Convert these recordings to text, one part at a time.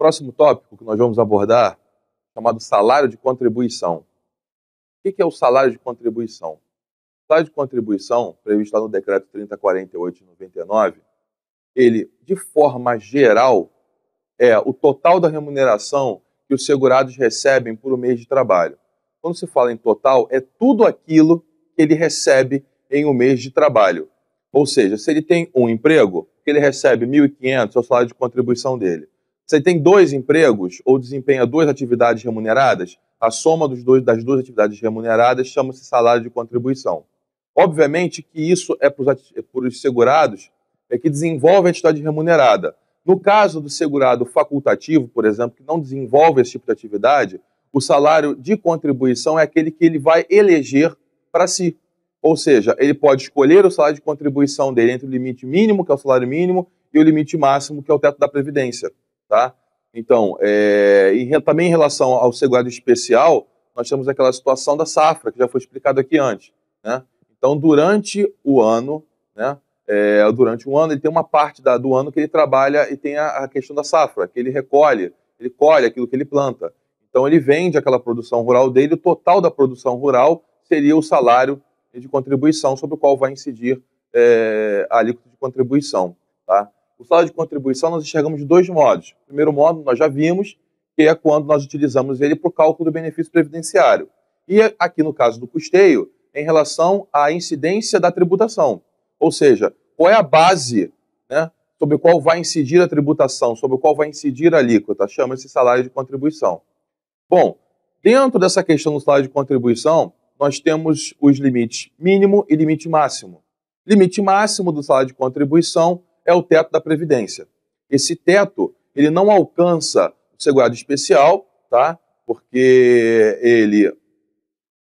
Próximo tópico que nós vamos abordar, chamado salário de contribuição. O que é o salário de contribuição? O salário de contribuição, previsto lá no decreto 3048 de 99, ele, de forma geral, é o total da remuneração que os segurados recebem por um mês de trabalho. Quando se fala em total, é tudo aquilo que ele recebe em um mês de trabalho. Ou seja, se ele tem um emprego, ele recebe 1.500, é o salário de contribuição dele. Se ele tem 2 empregos ou desempenha 2 atividades remuneradas, a soma das duas atividades remuneradas chama-se salário de contribuição. Obviamente que isso é para os segurados que desenvolvem a atividade remunerada. No caso do segurado facultativo, por exemplo, que não desenvolve esse tipo de atividade, o salário de contribuição é aquele que ele vai eleger para si. Ou seja, ele pode escolher o salário de contribuição dele entre o limite mínimo, que é o salário mínimo, e o limite máximo, que é o teto da Previdência. Tá? Então, também em relação ao segurado especial, nós temos aquela situação da safra, que já foi explicado aqui antes. Né? Então, durante o ano, né, ele tem uma parte do ano que ele trabalha e tem a questão da safra, que ele colhe aquilo que ele planta. Então, ele vende aquela produção rural dele, o total da produção rural seria o salário de contribuição sobre o qual vai incidir a alíquota de contribuição. Tá? O salário de contribuição nós enxergamos de 2 modos. O primeiro modo nós já vimos, que é quando nós utilizamos ele para o cálculo do benefício previdenciário. E aqui no caso do custeio, em relação à incidência da tributação. Ou seja, qual é a base, né, sobre o qual vai incidir a tributação, sobre o qual vai incidir a alíquota, chama-se salário de contribuição. Bom, dentro dessa questão do salário de contribuição, nós temos os limites mínimo e limite máximo. Limite máximo do salário de contribuição é o teto da Previdência. Esse teto, ele não alcança o segurado especial, tá? Porque ele,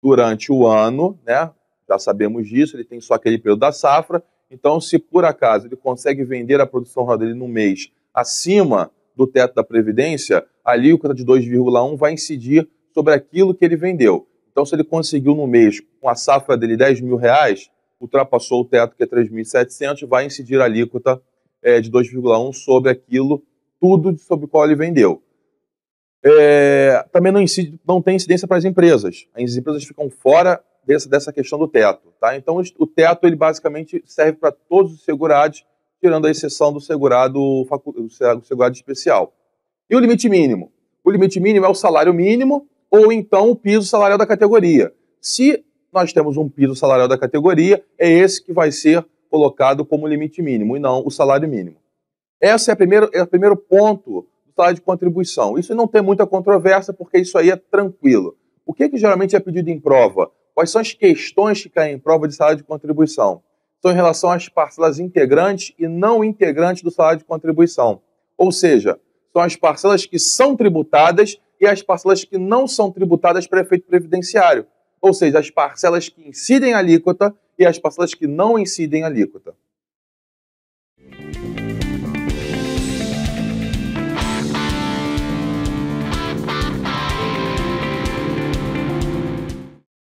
durante o ano, né, já sabemos disso, ele tem só aquele período da safra, então se por acaso ele consegue vender a produção rural dele no mês acima do teto da Previdência, a alíquota de 2,1 vai incidir sobre aquilo que ele vendeu. Então, se ele conseguiu no mês, com a safra dele, R$10.000, ultrapassou o teto, que é 3.700, vai incidir a alíquota de 2,1 sobre aquilo, tudo sobre o qual ele vendeu. Também não tem incidência para as empresas. As empresas ficam fora dessa questão do teto. Tá? Então, o teto ele basicamente serve para todos os segurados, tirando a exceção do segurado especial. E o limite mínimo? O limite mínimo é o salário mínimo ou então o piso salarial da categoria. Se nós temos um piso salarial da categoria, é esse que vai ser colocado como limite mínimo e não o salário mínimo. Esse é o primeiro ponto do salário de contribuição. Isso não tem muita controvérsia porque isso aí é tranquilo. O que geralmente é pedido em prova? Quais são as questões que caem em prova de salário de contribuição? São em relação às parcelas integrantes e não integrantes do salário de contribuição. Ou seja, são as parcelas que são tributadas e as parcelas que não são tributadas para efeito previdenciário. Ou seja, as parcelas que incidem a alíquota e as parcelas que não incidem a alíquota.